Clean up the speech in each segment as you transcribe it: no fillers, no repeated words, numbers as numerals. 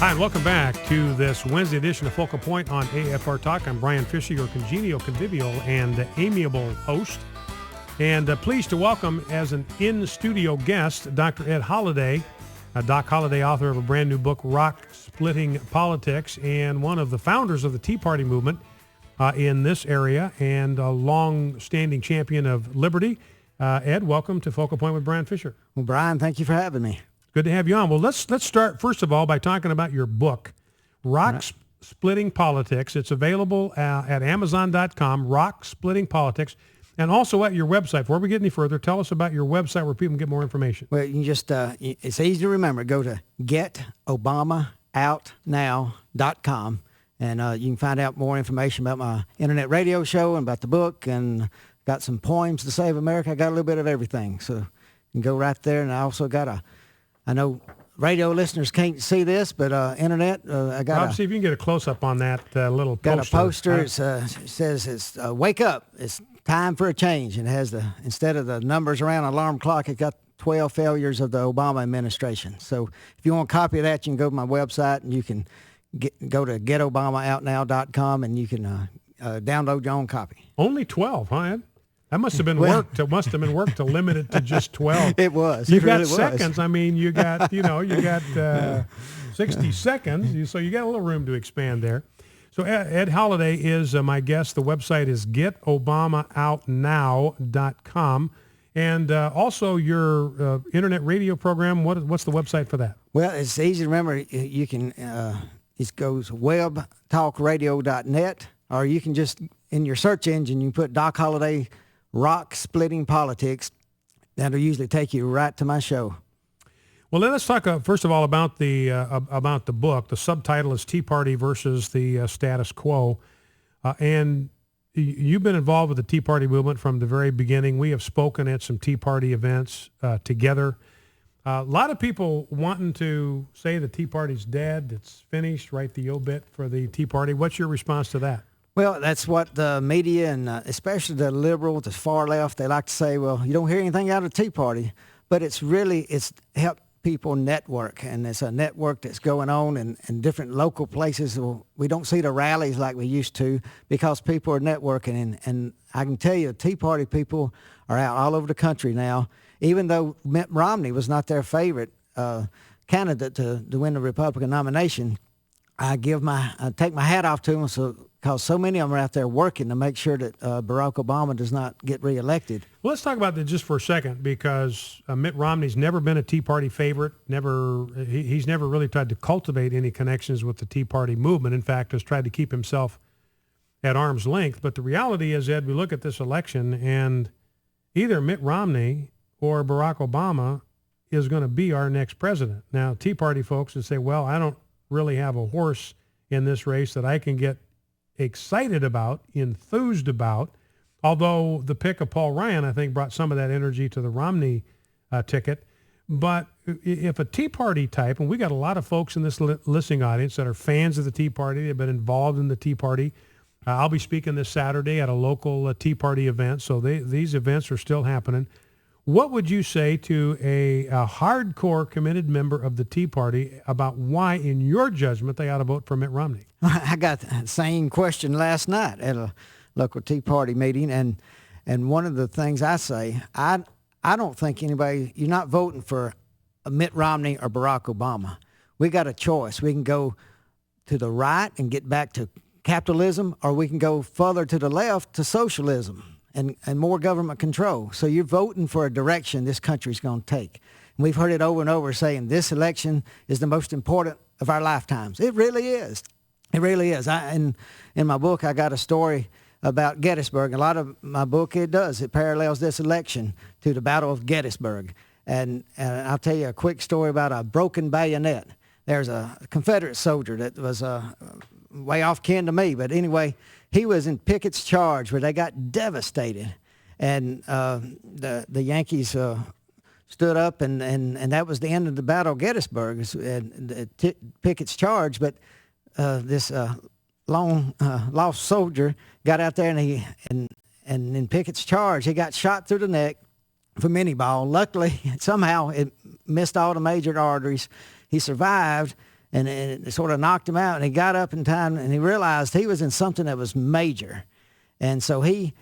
Hi, and welcome back to this Wednesday edition of Focal Point on AFR Talk. I'm Brian Fisher, your congenial, convivial, and amiable host. And pleased to welcome as an in-studio guest, Dr. Ed Holliday. Doc Holliday, author of a brand new book, Rock Splitting Politics, and one of the founders of the Tea Party movement in this area, and a long-standing champion of liberty. Ed, welcome to Focal Point with Brian Fisher. Well, Brian, thank you for having me. Good to have you on. Well, let's start, first of all, by talking about your book, Rock Splitting Politics. It's available at Amazon.com, Rock Splitting Politics, and also at your website. Before we get any further, tell us about your website where people can get more information. Well, you can just, it's easy to remember. Go to getobamaoutnow.com, and you can find out more information about my internet radio show and about the book, and got some poems to save America. I got a little bit of everything. So you can go right there, and I also got I know radio listeners can't see this, but internet, I got Rob, see if you can get a close-up on that little poster. Got a poster. It says, it's wake up. It's time for a change. And it has instead of the numbers around an alarm clock, it got 12 failures of the Obama administration. So if you want a copy of that, you can go to my website, and you can go to getobamaoutnow.com, and you can download your own copy. Only 12, huh, Ed? That must have been work. It must have been work to limit it to just 12. It was. You got seconds. I mean, you got 60 seconds. So you got a little room to expand there. So Ed Holliday is my guest. The website is getobamaoutnow.com, and also your internet radio program. What's the website for that? Well, it's easy to remember. You can it goes webtalkradio.net, or you can just in your search engine you put Doc Holliday Rock Splitting Politics. That'll usually take you right to my show. Well, let's talk first of all about the book. The subtitle is Tea Party versus the Status Quo, and you've been involved with the Tea Party movement from the very beginning. We have spoken at some Tea Party events together. A lot of people wanting to say the Tea Party's dead, it's finished, write the obit for the Tea Party. What's your response to that? Well, that's what the media and especially the liberal, the far left, they like to say, well, you don't hear anything out of the Tea Party. But it's helped people network, and it's a network that's going on in different local places. We don't see the rallies like we used to because people are networking. And I can tell you, the Tea Party people are out all over the country now. Even though Mitt Romney was not their favorite candidate to win the Republican nomination, I take my hat off to them because so many of them are out there working to make sure that Barack Obama does not get reelected. Well, let's talk about that just for a second, because Mitt Romney's never been a Tea Party favorite. He's never really tried to cultivate any connections with the Tea Party movement. In fact, has tried to keep himself at arm's length. But the reality is, Ed, we look at this election, and either Mitt Romney or Barack Obama is going to be our next president. Now, Tea Party folks would say, well, I don't really have a horse in this race that I can get excited about, enthused about, although the pick of Paul Ryan, I think, brought some of that energy to the Romney ticket. But if a Tea Party type, and we got a lot of folks in this listening audience that are fans of the Tea Party, they've been involved in the Tea Party. I'll be speaking this Saturday at a local Tea Party event, so these events are still happening. What would you say to a hardcore committed member of the Tea Party about why, in your judgment, they ought to vote for Mitt Romney? I got the same question last night at a local Tea Party meeting, and one of the things I say, I don't think you're not voting for Mitt Romney or Barack Obama. We got a choice. We can go to the right and get back to capitalism, or we can go further to the left to socialism and more government control. So you're voting for a direction this country's going to take. And we've heard it over and over saying this election is the most important of our lifetimes. It really is. It really is. In my book, I got a story about Gettysburg. A lot of my book, it parallels this election to the Battle of Gettysburg. And I'll tell you a quick story about a broken bayonet. There's a Confederate soldier that was way off kin to me, but anyway, he was in Pickett's charge where they got devastated, and the Yankees stood up, and that was the end of the Battle of Gettysburg, Pickett's charge. But this long lost soldier got out there, and in Pickett's charge, he got shot through the neck from any ball. Luckily, somehow it missed all the major arteries. He survived, and it sort of knocked him out. And he got up in time, and he realized he was in something that was major. And so he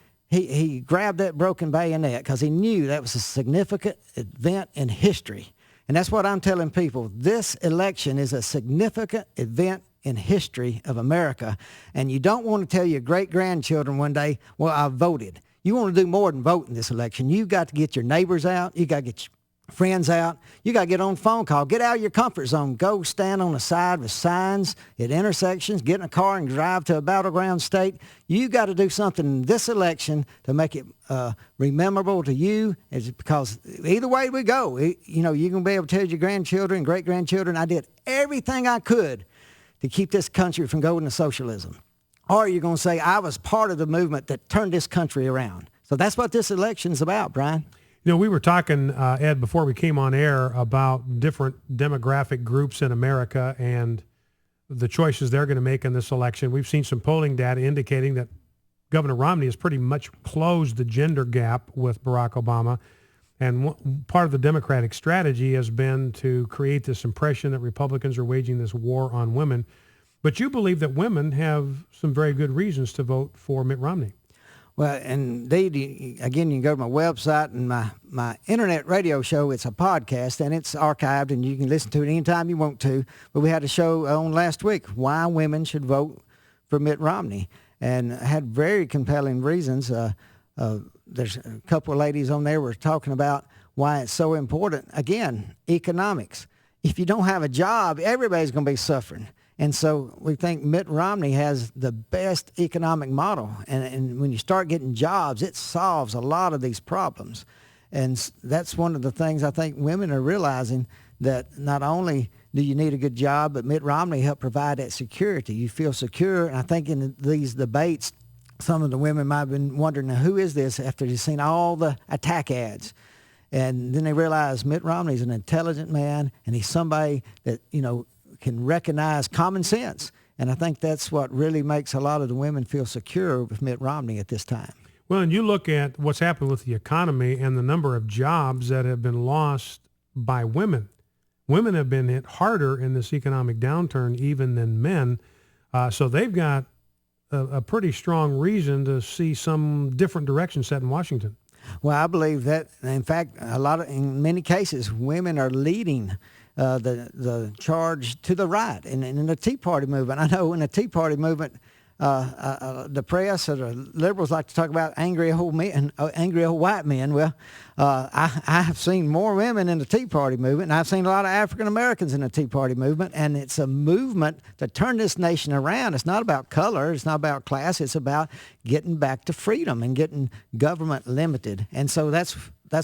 grabbed that broken bayonet because he knew that was a significant event in history. And that's what I'm telling people. This election is a significant event in history of America. And you don't want to tell your great-grandchildren one day, well, I voted. You want to do more than vote in this election. You've got to get your neighbors out. You got to get your friends out. You got to get on a phone call. Get out of your comfort zone. Go stand on the side with signs at intersections. Get in a car and drive to a battleground state. You got to do something in this election to make it rememberable to you. It's because either way we go, you're going to be able to tell your grandchildren, great-grandchildren, I did everything I could to keep this country from going to socialism. Or you're going to say, I was part of the movement that turned this country around. So that's what this election's about, Brian. We were talking, Ed, before we came on air about different demographic groups in America and the choices they're going to make in this election. We've seen some polling data indicating that Governor Romney has pretty much closed the gender gap with Barack Obama. And part of the Democratic strategy has been to create this impression that Republicans are waging this war on women. But you believe that women have some very good reasons to vote for Mitt Romney. Well, indeed, again, you can go to my website and my internet radio show. It's a podcast, and it's archived, and you can listen to it anytime you want to. But we had a show on last week, why women should vote for Mitt Romney, and had very compelling reasons. There's a couple of ladies on there were talking about why it's so important. Again, economics. If you don't have a job, everybody's going to be suffering. And so we think Mitt Romney has the best economic model. And when you start getting jobs, it solves a lot of these problems. And that's one of the things I think women are realizing, that not only do you need a good job, but Mitt Romney helped provide that security. You feel secure. And I think in these debates, some of the women might have been wondering, now, who is this, after they've seen all the attack ads? And then they realize Mitt Romney's an intelligent man, and he's somebody that, can recognize common sense. And I think that's what really makes a lot of the women feel secure with Mitt Romney at this time. Well, and you look at what's happened with the economy and the number of jobs that have been lost by women. Women have been hit harder in this economic downturn even than men. So they've got a pretty strong reason to see some different direction set in Washington. Well, I believe that, in fact, in many cases, women are leading the charge to the right. And in the Tea Party movement, I know in the Tea Party movement, the press or the liberals like to talk about angry old men, angry old white men. Well, I have seen more women in the Tea Party movement, and I've seen a lot of African Americans in the Tea Party movement, and it's a movement to turn this nation around. It's not about color. It's not about class. It's about getting back to freedom and getting government limited. And so that's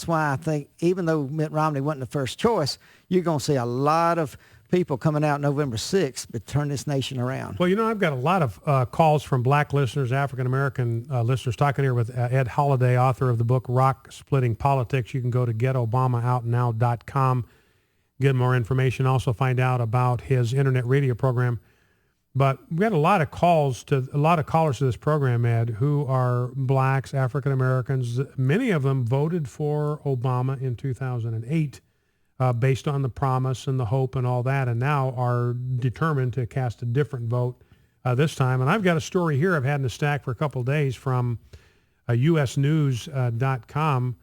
why I think, even though Mitt Romney wasn't the first choice, you're going to see a lot of people coming out November 6th to turn this nation around. Well, I've got a lot of calls from black listeners, African-American listeners, talking here with Ed Holliday, author of the book Rock Splitting Politics. You can go to getobamaoutnow.com, get more information, also find out about his internet radio program. But we had a lot of callers to this program, Ed, who are blacks, African-Americans. Many of them voted for Obama in 2008. Based on the promise and the hope and all that, and now are determined to cast a different vote this time. And I've got a story here I've had in the stack for a couple of days from usnews.com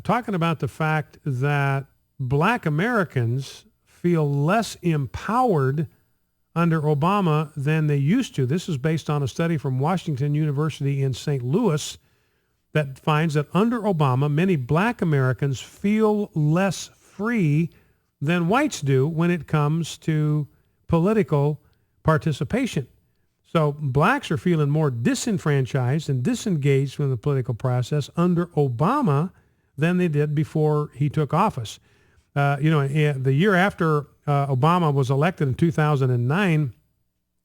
talking about the fact that black Americans feel less empowered under Obama than they used to. This is based on a study from Washington University in St. Louis that finds that under Obama, many black Americans feel less free than whites do when it comes to political participation. So blacks are feeling more disenfranchised and disengaged from the political process under Obama than they did before he took office. The year after Obama was elected in 2009,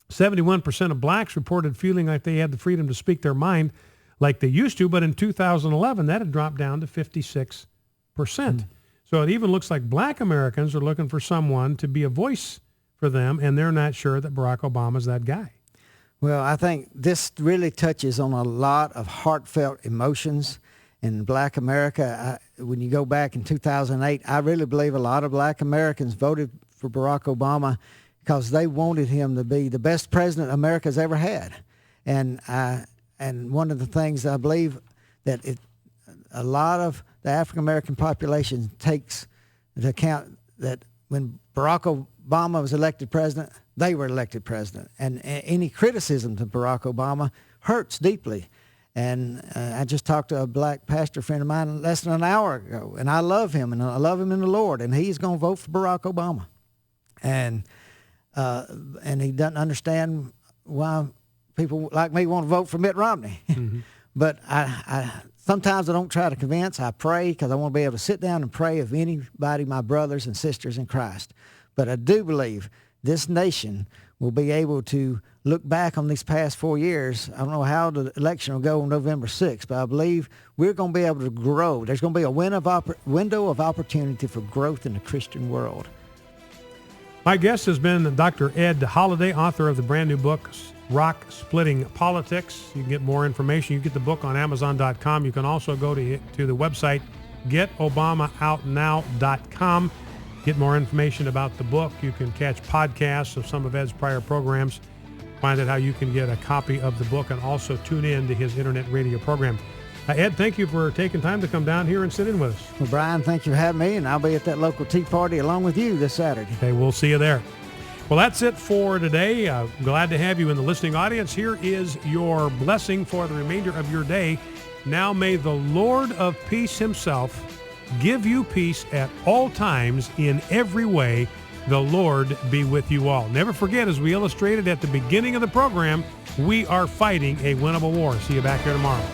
71% of blacks reported feeling like they had the freedom to speak their mind like they used to, but in 2011, that had dropped down to 56%. So it even looks like black Americans are looking for someone to be a voice for them, and they're not sure that Barack Obama's that guy. Well, I think this really touches on a lot of heartfelt emotions in black America. When you go back in 2008, I really believe a lot of black Americans voted for Barack Obama because they wanted him to be the best president America's ever had. And one of the things I believe that a lot of the African American population takes into account that when Barack Obama was elected president, they were elected president. And any criticism to Barack Obama hurts deeply. And I just talked to a black pastor friend of mine less than an hour ago, and I love him, and I love him in the Lord, and he's going to vote for Barack Obama. And he doesn't understand why people like me want to vote for Mitt Romney. Mm-hmm. But I sometimes I don't try to convince. I pray because I want to be able to sit down and pray of anybody, my brothers and sisters in Christ. But I do believe this nation will be able to look back on these past 4 years. I don't know how the election will go on November 6th, but I believe we're going to be able to grow. There's going to be a window of opportunity for growth in the Christian world. My guest has been Dr. Ed Holliday, author of the brand new book, Rock Splitting Politics. You can get more information. You get the book on Amazon.com. You can also go to the website, GetObamaOutNow.com. Get more information about the book. You can catch podcasts of some of Ed's prior programs. Find out how you can get a copy of the book and also tune in to his internet radio program. Ed, thank you for taking time to come down here and sit in with us. Well, Brian, thank you for having me, and I'll be at that local tea party along with you this Saturday. Okay, we'll see you there. Well, that's it for today. Glad to have you in the listening audience. Here is your blessing for the remainder of your day. Now may the Lord of peace himself give you peace at all times in every way. The Lord be with you all. Never forget, as we illustrated at the beginning of the program, we are fighting a winnable war. See you back here tomorrow.